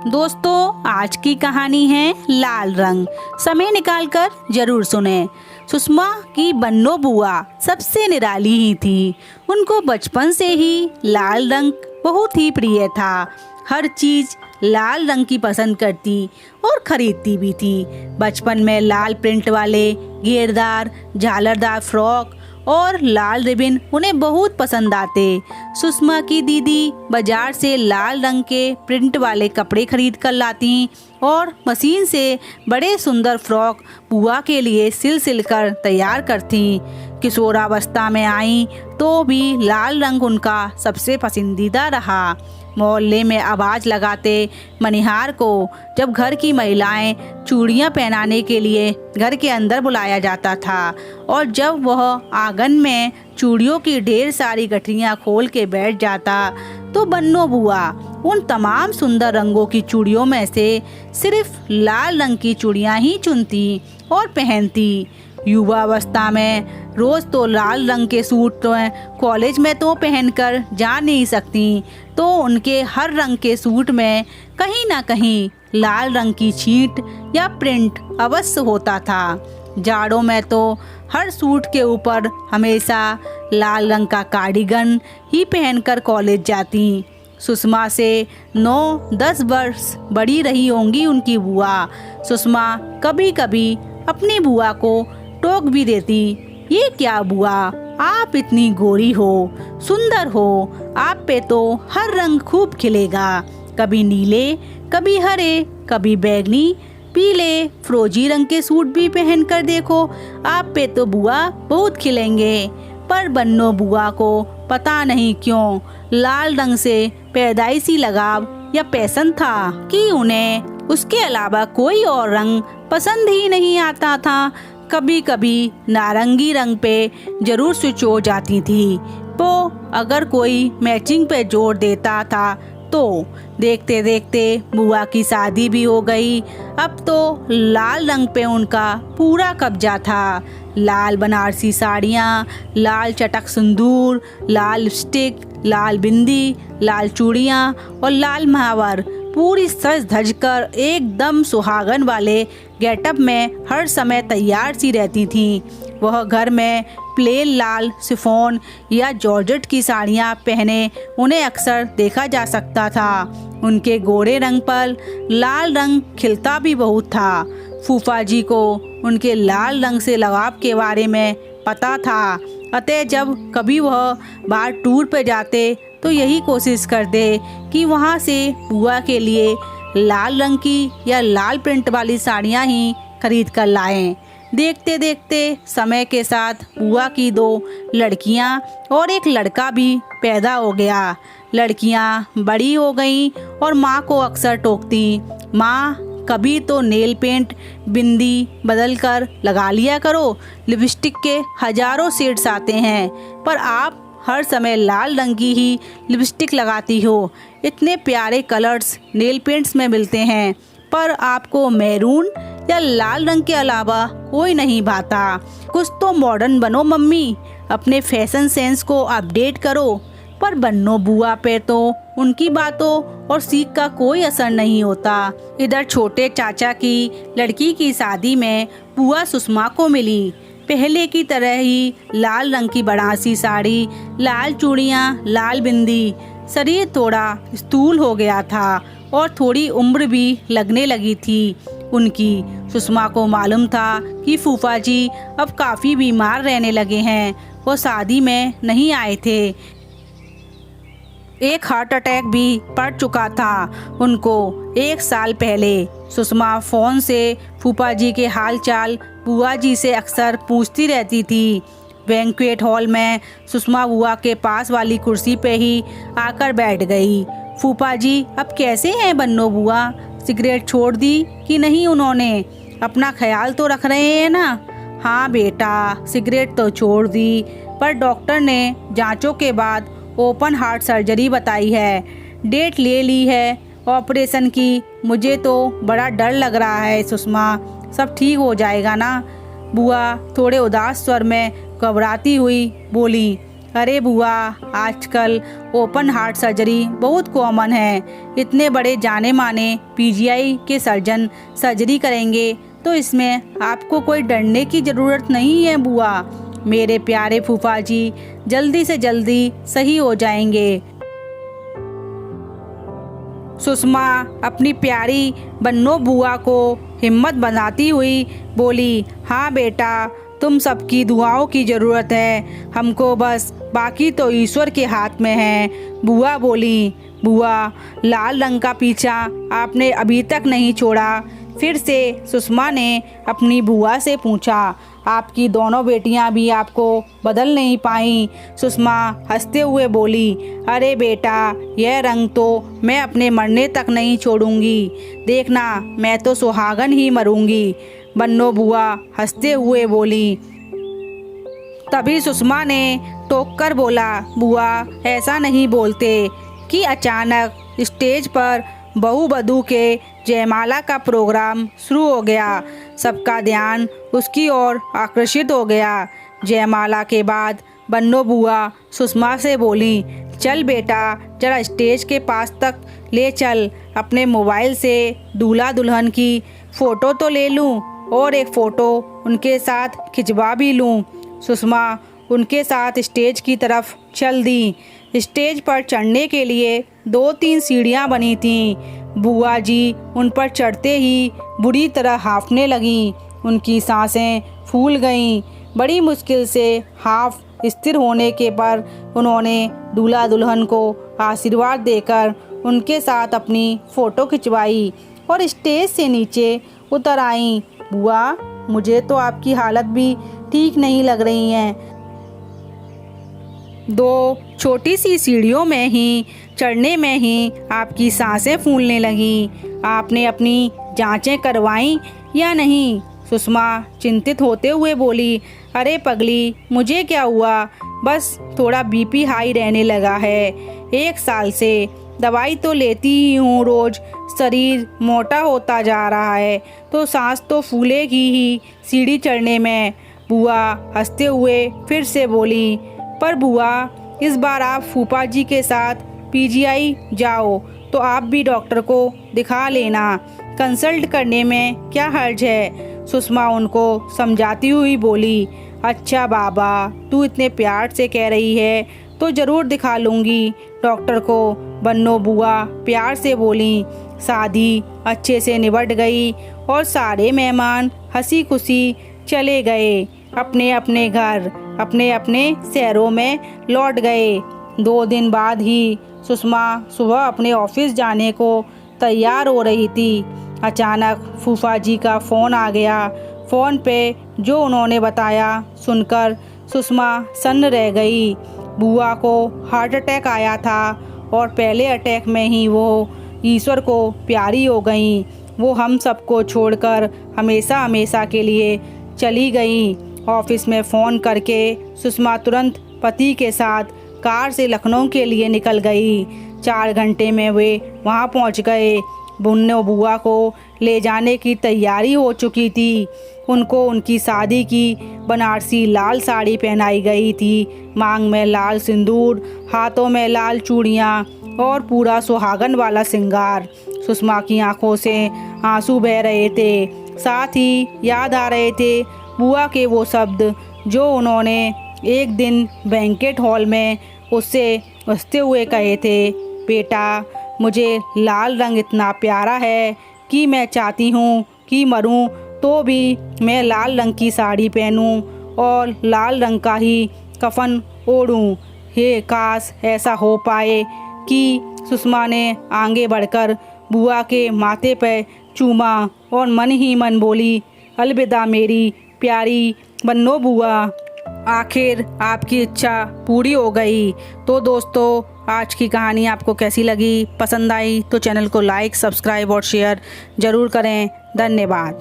दोस्तों, आज की कहानी है लाल रंग। समय निकालकर जरूर सुने। सुषमा की बन्नो बुआ सबसे निराली ही थी। उनको बचपन से ही लाल रंग बहुत ही प्रिय था। हर चीज लाल रंग की पसंद करती और खरीदती भी थी। बचपन में लाल प्रिंट वाले घेरदार झालरदार फ्रॉक और लाल रिबन उन्हें बहुत पसंद आते। सुषमा की दीदी बाजार से लाल रंग के प्रिंट वाले कपड़े खरीद कर लाती और मशीन से बड़े सुंदर फ्रॉक बुआ के लिए सिल कर तैयार करती। किशोरावस्था में आई तो भी लाल रंग उनका सबसे पसंदीदा रहा। मोहल्ले में आवाज लगाते मनिहार को जब घर की महिलाएं चूड़ियां पहनाने के लिए घर के अंदर बुलाया जाता था और जब वह आंगन में चूड़ियों की ढेर सारी गठरियां खोल के बैठ जाता तो बन्नो बुआ उन तमाम सुंदर रंगों की चूड़ियों में से सिर्फ लाल रंग की चूड़ियां ही चुनती और पहनती। युवावस्था में रोज तो लाल रंग के सूट तो कॉलेज में तो पहनकर जा नहीं सकती, तो उनके हर रंग के सूट में कहीं ना कहीं लाल रंग की छींट या प्रिंट अवश्य होता था। जाड़ों में तो हर सूट के ऊपर हमेशा लाल रंग का कार्डिगन ही पहनकर कॉलेज जाती। सुषमा से 9-10 वर्ष बड़ी रही होंगी उनकी बुआ। सुषमा कभी कभी अपनी बुआ को टोक भी देती, ये क्या बुआ, आप इतनी गोरी हो, सुंदर हो, आप पे तो हर रंग खूब खिलेगा। कभी नीले, कभी हरे, कभी बैगनी, पीले, फिरोजी रंग के सूट भी पहन कर देखो, आप पे तो बुआ बहुत खिलेंगे। पर बन्नो बुआ को पता नहीं क्यों लाल रंग से पैदाइशी लगाव या पैसन था कि उन्हें उसके अलावा कोई और रंग पसंद ही नहीं आता था। कभी कभी नारंगी रंग पे जरूर स्विच हो जाती थी, तो अगर कोई मैचिंग पे जोर देता था तो देखते देखते बुआ की शादी भी हो गई। अब तो लाल रंग पे उनका पूरा कब्जा था। लाल बनारसी साड़ियाँ, लाल चटक सिंदूर, लाल लिपस्टिक, लाल बिंदी, लाल चूड़ियाँ और लाल महावर पूरी सज धज कर एकदम सुहागन वाले गेटअप में हर समय तैयार सी रहती थीं। वह घर में प्लेन लाल शिफॉन या जॉर्जेट की साड़ियाँ पहने उन्हें अक्सर देखा जा सकता था। उनके गोरे रंग पर लाल रंग खिलता भी बहुत था। फूफा जी को उनके लाल रंग से लगाव के बारे में पता था, अतः जब कभी वह बाहर टूर पे जाते तो यही कोशिश करते कि वहाँ से बुआ के लिए लाल रंग की या लाल प्रिंट वाली साड़ियाँ ही खरीद कर लाएं। देखते देखते समय के साथ बुआ की 2 लड़कियाँ और एक लड़का भी पैदा हो गया। लड़कियाँ बड़ी हो गईं और माँ को अक्सर टोकती, माँ कभी तो नेल पेंट बिंदी बदल कर लगा लिया करो, लिपस्टिक के हजारों शेड्स आते हैं, पर आप हर समय लाल रंग की ही लिपस्टिक लगाती हो। इतने प्यारे कलर्स नेल पेंट्स में मिलते हैं, पर आपको मैरून या लाल रंग के अलावा कोई नहीं भाता। कुछ तो मॉडर्न बनो मम्मी, अपने फैशन सेंस को अपडेट करो। पर बन्नो बुआ पे तो उनकी बातों और सीख का कोई असर नहीं होता। इधर छोटे चाचा की लड़की की शादी में बुआ सुषमा को मिली। पहले की तरह ही लाल रंग की बनारसी साड़ी, लाल चूड़ियाँ, लाल बिंदी। शरीर थोड़ा स्थूल हो गया था और थोड़ी उम्र भी लगने लगी थी उनकी। सुषमा को मालूम था कि फूफा जी अब काफ़ी बीमार रहने लगे हैं। वो शादी में नहीं आए थे। एक हार्ट अटैक भी पड़ चुका था उनको 1 साल पहले। सुषमा फ़ोन से फूफा जी के हाल चाल बुआ जी से अक्सर पूछती रहती थी। बैंक्वेट हॉल में सुषमा बुआ के पास वाली कुर्सी पे ही आकर बैठ गई। फूफा जी अब कैसे हैं बन्नो बुआ, सिगरेट छोड़ दी कि नहीं उन्होंने, अपना ख्याल तो रख रहे हैं ना? हाँ बेटा, सिगरेट तो छोड़ दी, पर डॉक्टर ने जांचों के बाद ओपन हार्ट सर्जरी बताई है, डेट ले ली है ऑपरेशन की। मुझे तो बड़ा डर लग रहा है सुषमा, सब ठीक हो जाएगा ना? बुआ थोड़े उदास स्वर में घबराती हुई बोली। अरे बुआ, आजकल ओपन हार्ट सर्जरी बहुत कॉमन है। इतने बड़े जाने माने पीजीआई के सर्जन सर्जरी करेंगे तो इसमें आपको कोई डरने की ज़रूरत नहीं है बुआ। मेरे प्यारे फूफा जी जल्दी से जल्दी सही हो जाएंगे। सुषमा अपनी प्यारी बन्नो बुआ को हिम्मत बनाती हुई बोली, हाँ बेटा, तुम सबकी दुआओं की ज़रूरत है हमको, बस बाकी तो ईश्वर के हाथ में है। बुआ बोली, बुआ लाल रंग का पीछा आपने अभी तक नहीं छोड़ा। फिर से सुषमा ने अपनी बुआ से पूछा, आपकी दोनों बेटियां भी आपको बदल नहीं पाईं। सुषमा हंसते हुए बोली, अरे बेटा, यह रंग तो मैं अपने मरने तक नहीं छोड़ूंगी। देखना, मैं तो सुहागन ही मरूंगी। बन्नो बुआ हंसते हुए बोली। तभी सुषमा ने टोक कर बोला, बुआ ऐसा नहीं बोलते। कि अचानक स्टेज पर बहू बधू के जयमाला का प्रोग्राम शुरू हो गया। सबका ध्यान उसकी ओर आकर्षित हो गया। जयमाला के बाद बन्नो बुआ सुषमा से बोली, चल बेटा, जरा स्टेज के पास तक ले चल। अपने मोबाइल से दूल्हा दुल्हन की फ़ोटो तो ले लूं और एक फ़ोटो उनके साथ खिंचवा भी लूं। सुषमा उनके साथ स्टेज की तरफ चल दी। स्टेज पर चढ़ने के लिए 2-3 सीढ़ियां बनी थीं। बुआ जी उन पर चढ़ते ही बुरी तरह हांफने लगीं। उनकी सांसें फूल गईं। बड़ी मुश्किल से हाफ स्थिर होने के पर उन्होंने दूल्हा दुल्हन को आशीर्वाद देकर उनके साथ अपनी फ़ोटो खिंचवाई और स्टेज से नीचे उतर आईं। बुआ, मुझे तो आपकी हालत भी ठीक नहीं लग रही है। 2 छोटी सी सीढ़ियों में ही चढ़ने में ही आपकी सांसें फूलने लगीं। आपने अपनी जांचें करवाईं या नहीं? सुषमा चिंतित होते हुए बोली, अरे पगली, मुझे क्या हुआ, बस थोड़ा बीपी हाई रहने लगा है। 1 साल से दवाई तो लेती ही हूँ रोज़। शरीर मोटा होता जा रहा है तो सांस तो फूलेगी ही सीढ़ी चढ़ने में। बुआ हंसते हुए फिर से बोली, पर बुआ, इस बार आप फूफा जी के साथ पीजीआई जाओ तो आप भी डॉक्टर को दिखा लेना। कंसल्ट करने में क्या हर्ज है? सुषमा उनको समझाती हुई बोली, अच्छा बाबा, तू इतने प्यार से कह रही है तो ज़रूर दिखा लूँगी डॉक्टर को। बन्नो बुआ प्यार से बोली। शादी अच्छे से निबट गई और सारे मेहमान हंसी खुशी चले गए अपने अपने घर, अपने अपने शहरों में लौट गए। 2 दिन बाद ही सुषमा सुबह अपने ऑफिस जाने को तैयार हो रही थी। अचानक फूफा जी का फ़ोन आ गया। फ़ोन पे जो उन्होंने बताया सुनकर सुषमा सन्न रह गई। बुआ को हार्ट अटैक आया था और पहले अटैक में ही वो ईश्वर को प्यारी हो गईं। वो हम सबको छोड़कर हमेशा हमेशा के लिए चली गई। ऑफिस में फ़ोन करके सुषमा तुरंत पति के साथ कार से लखनऊ के लिए निकल गई। 4 घंटे में वे वहां पहुंच गए। बन्नो बुआ को ले जाने की तैयारी हो चुकी थी। उनको उनकी शादी की बनारसी लाल साड़ी पहनाई गई थी। मांग में लाल सिंदूर, हाथों में लाल चूड़ियाँ और पूरा सुहागन वाला श्रृंगार। सुषमा की आंखों से आंसू बह रहे थे। साथ ही याद आ रहे थे बुआ के वो शब्द जो उन्होंने एक दिन बैंकेट हॉल में उससे हंसते हुए कहे थे, बेटा, मुझे लाल रंग इतना प्यारा है कि मैं चाहती हूँ कि मरूं तो भी मैं लाल रंग की साड़ी पहनूं और लाल रंग का ही कफन ओढ़ूं। हे काश ऐसा हो पाए। कि सुषमा ने आगे बढ़कर बुआ के माथे पर चूमा और मन ही मन बोली, अलविदा मेरी प्यारी बन्नो बुआ, आखिर आपकी इच्छा पूरी हो गई। तो दोस्तों, आज की कहानी आपको कैसी लगी? पसंद आई तो चैनल को लाइक, सब्सक्राइब और शेयर ज़रूर करें। धन्यवाद।